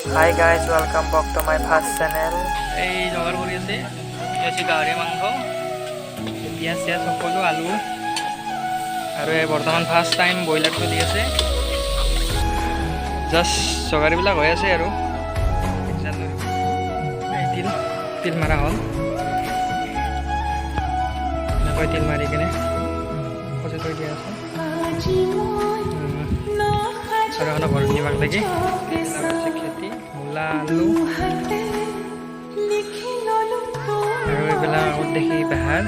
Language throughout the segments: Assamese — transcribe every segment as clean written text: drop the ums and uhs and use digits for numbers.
Hi guys, welcome back to my first channel. এই জগাৰ কৰি আছে এছি গাহৰি মাংস পিঁয়াজ চিয়াজ সকলো আলু আৰু এই বৰ্তমান ফাৰ্ষ্ট টাইম ব্ৰইলাৰটো দি আছে জাষ্ট জগাৰীবিলাক হৈ আছে আৰু তিল মাৰা হ'ল এনেকৈ তিল মাৰি কিনে সজাই থৈ দিয়া আছে আৰু এখন ঘৰত নিবাক লাগি খেতি মূলা আলু আৰু এইবিলাক আগত দেখি বেহাৰ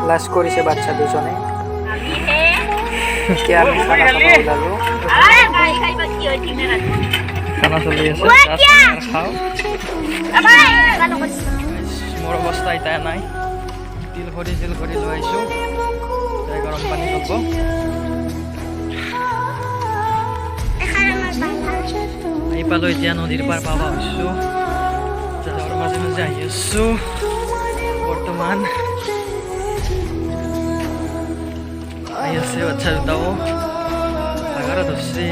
লাঞ্চ কৰিছে বাচ্চা দুজনে এতিয়া আমি খানা খাব ওলালো খানা চলি আছে খাওঁ মোৰ অৱস্থা এতিয়া নাই তিল খৰি লৈ আহিছোঁ গৰম পানী খাব আহি পালোঁ এতিয়া নদীৰ পাৰ পাব হৈছোঁ জালৰ মাজে মাজে আহি আছোঁ বৰ্তমান আহি আছে বাচ্চা দুটাও ভাগৰত ধৰিছে